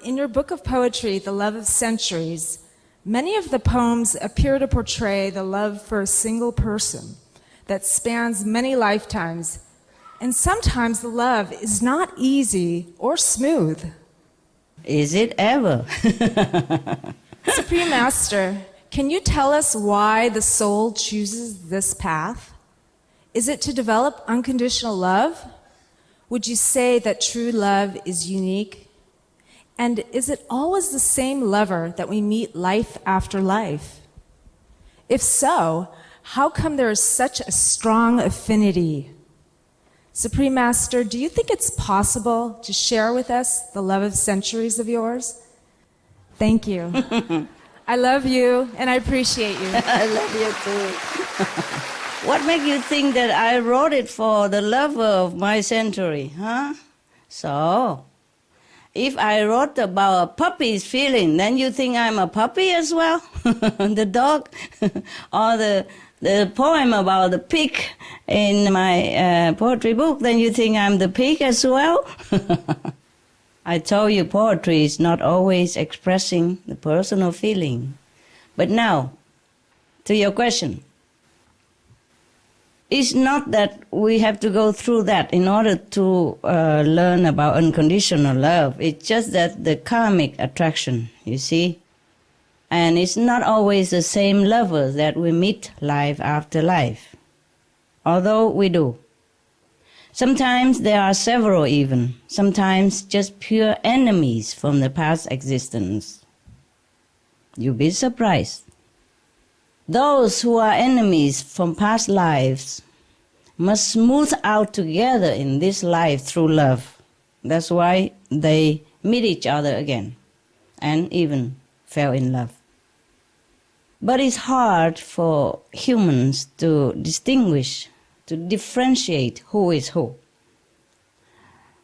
In your book of poetry, The Love of Centuries, many of the poems appear to portray the love for a single person that spans many lifetimes, and sometimes the love is not easy or smooth. Is it ever? Supreme Master, can you tell us why the soul chooses this path? Is it to develop unconditional love? Would you say that true love is unique? And is it always the same lover that we meet life after life? If so, how come there is such a strong affinity? Supreme Master, do you think it's possible to share with us the love of centuries of yours? Thank you. I love you, and I appreciate you. I love you too. What makes you think that I wrote it for the lover of my century, huh? So, if I wrote about a puppy's feeling, then you think I'm a puppy as well? The dog? Or the poem about the pig in my poetry book, then you think I'm the pig as well? I told you poetry is not always expressing the personal feeling. But now, to your question. It's not that we have to go through that in order to learn about unconditional love. It's just that the karmic attraction, you see. And it's not always the same lover that we meet life after life, although we do. Sometimes there are several even, sometimes just pure enemies from the past existence. You'll be surprised. Those who are enemies from past lives must smooth out together in this life through love. That's why they meet each other again and even fell in love. But it's hard for humans to distinguish, to differentiate who is who.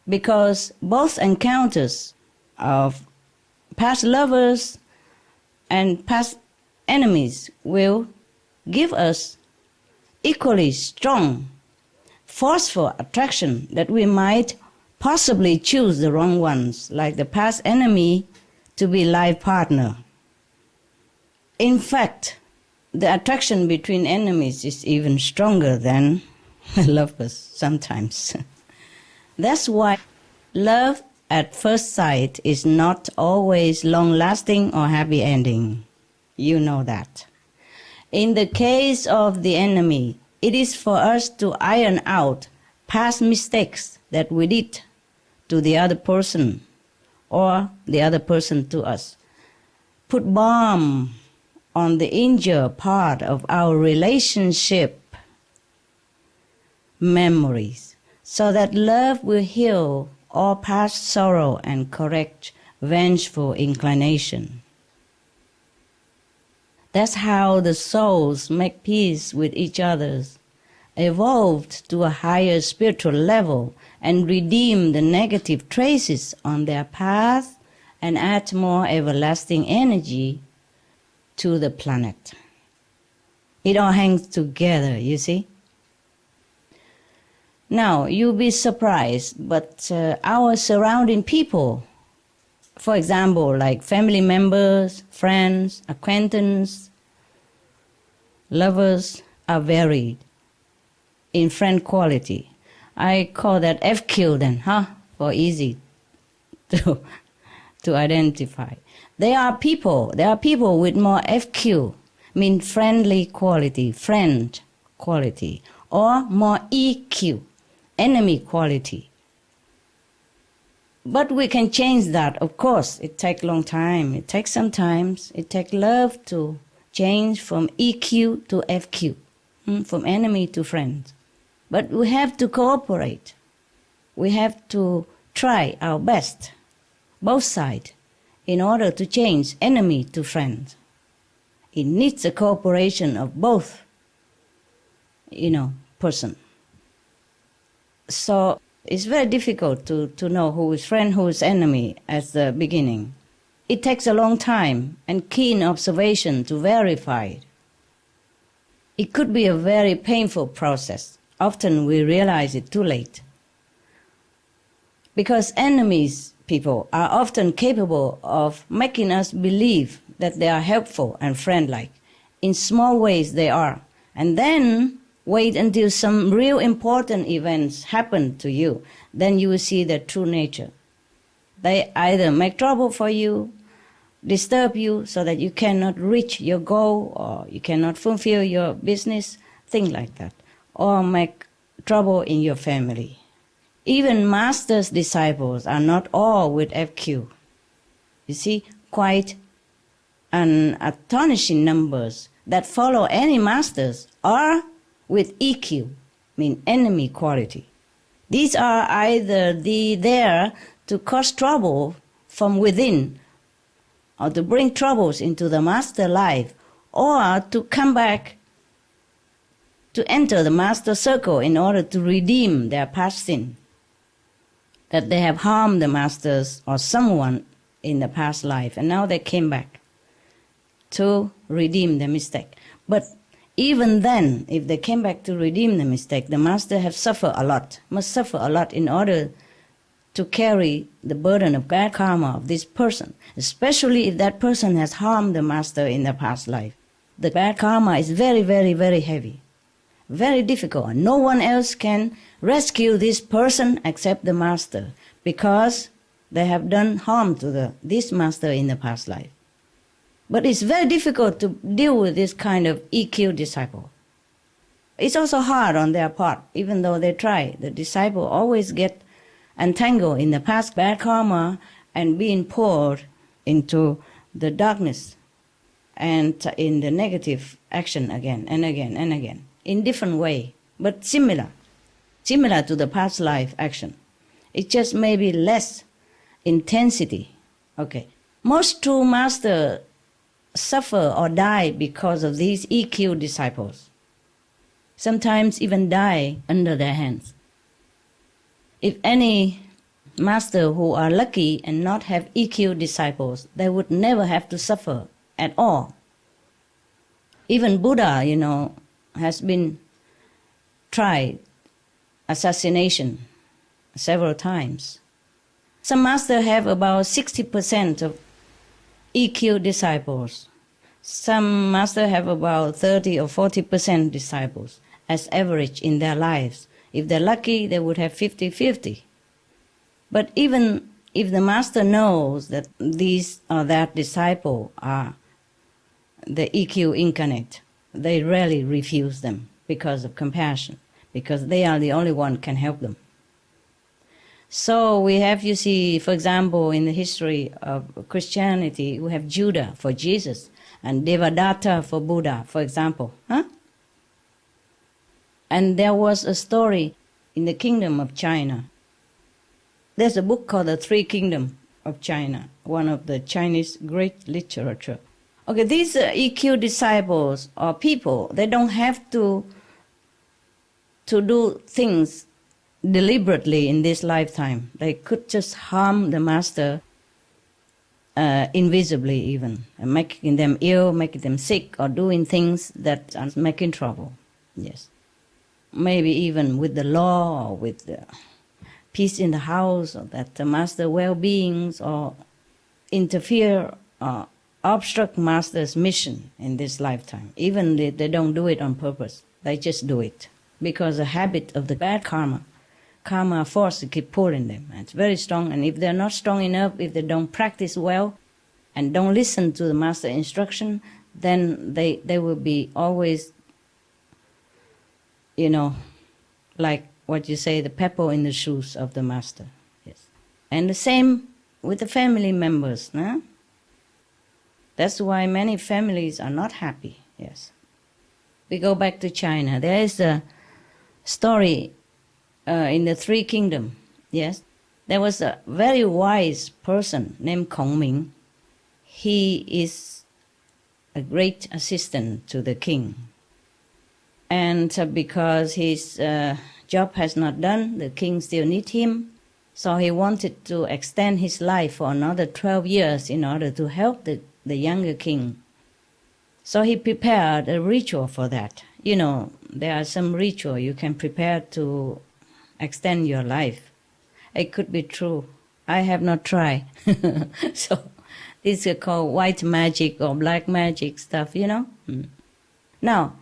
Because both encounters of past lovers and past enemies will give us equally strong, forceful attraction that we might possibly choose the wrong ones, like the past enemy to be life partner. In fact, the attraction between enemies is even stronger than lovers sometimes. That's why love at first sight is not always long-lasting or happy ending. You know that. In the case of the enemy, it is for us to iron out past mistakes that we did to the other person or the other person to us. Put balm on the injured part of our relationship memories so that love will heal all past sorrow and correct vengeful inclination. That's how the souls make peace with each other, evolved to a higher spiritual level, and redeem the negative traces on their path and add more everlasting energy to the planet. It all hangs together, you see. Now, you'll be surprised, but our surrounding people, for example, like family members, friends, acquaintances, lovers, are varied in friend quality. I call that FQ then, for easy to identify. There are people with more FQ, mean friendly quality, friend quality, or more EQ, enemy quality. But we can change that, of course. It takes a long time. It takes some time. It takes love to change from EQ to FQ, from enemy to friend. But we have to cooperate. We have to try our best, both sides, in order to change enemy to friend. It needs the cooperation of both, person. So it's very difficult to know who is friend, who is enemy at the beginning. It takes a long time and keen observation to verify it. It could be a very painful process. Often we realize it too late. Because enemies people are often capable of making us believe that they are helpful and friend-like. In small ways they are. And then wait until some real important events happen to you. Then you will see their true nature. They either make trouble for you, disturb you so that you cannot reach your goal or you cannot fulfill your business, things like that, or make trouble in your family. Even master's disciples are not all with FQ. You see, quite an astonishing numbers that follow any masters are with EQ, mean enemy quality. These are either there to cause trouble from within or to bring troubles into the master life, or to come back to enter the master circle in order to redeem their past sin, that they have harmed the masters or someone in the past life, and now they came back to redeem the mistake. But even then, if they came back to redeem the mistake, the master have suffered a lot, must suffer a lot in order to carry the burden of bad karma of this person, especially if that person has harmed the master in the past life. The bad karma is very, very, very heavy, very difficult. No one else can rescue this person except the master, because they have done harm to this master in the past life. But it's very difficult to deal with this kind of EQ disciple. It's also hard on their part, even though they try. The disciple always get entangled in the past bad karma and being poured into the darkness and in the negative action again and again and again, in different way, but similar to the past life action. It just maybe less intensity. Okay. Most true masters suffer or die because of these EQ disciples. Sometimes even die under their hands. If any master who are lucky and not have EQ disciples, they would never have to suffer at all. Even Buddha, has been tried assassination several times. Some masters have about 60% of EQ disciples. Some masters have about 30 or 40% disciples as average in their lives. If they're lucky, they would have 50-50. But even if the master knows that these or that disciple are the EQ incarnate, they rarely refuse them because of compassion, because they are the only one can help them. So we have, you see, for example, in the history of Christianity, we have Judah for Jesus and Devadatta for Buddha, for example. And there was a story in the kingdom of China. There's a book called The Three Kingdoms of China, one of the Chinese great literature. Okay, these EQ disciples or people, they don't have to do things deliberately in this lifetime. They could just harm the master invisibly even, making them ill, making them sick, or doing things that are making trouble. Yes. Maybe even with the law, or with the peace in the house, or that the master well-beings, or interfere or obstruct master's mission in this lifetime. Even they don't do it on purpose. They just do it because a habit of the bad karma force to keep pulling them. It's very strong, and if they're not strong enough, if they don't practice well and don't listen to the master instruction, then they will be always, like what you say, the pebble in the shoes of the master. Yes. And the same with the family members. Nah? That's why many families are not happy. Yes. We go back to China. There is a story in the Three Kingdoms. Yes. There was a very wise person named Khổng Minh. He is a great assistant to the king. And because his job has not done, the king still needs him. So he wanted to extend his life for another 12 years in order to help the younger king. So he prepared a ritual for that. There are some ritual you can prepare to extend your life. It could be true. I have not tried. So these are called white magic or black magic stuff, you know. Now,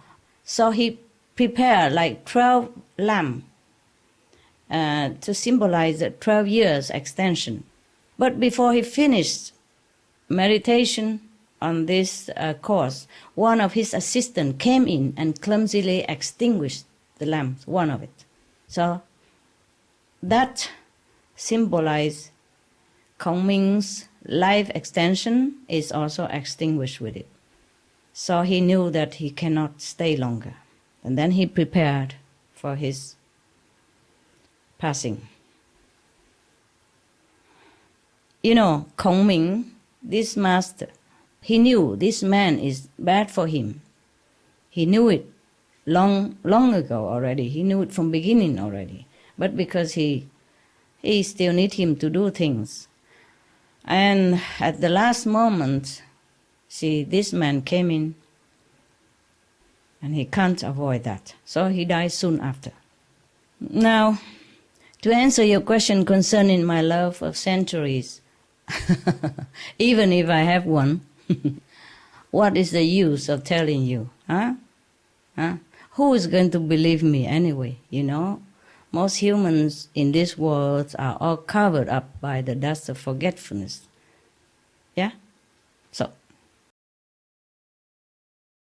so he prepared like 12 lamps to symbolize the 12 years extension. But before he finished meditation on this course, one of his assistants came in and clumsily extinguished the lamp, one of it. So that symbolized Kongming's life extension is also extinguished with it. So he knew that he cannot stay longer. And then he prepared for his passing. You know, Kongming, this master, he knew this man is bad for him. He knew it long ago already. He knew it from beginning already. But because he still need him to do things. And at the last moment, see, this man came in and he can't avoid that. So he died soon after. Now, to answer your question concerning my love of centuries, even if I have one, what is the use of telling you? Huh? Who is going to believe me anyway, you know? Most humans in this world are all covered up by the dust of forgetfulness. Yeah?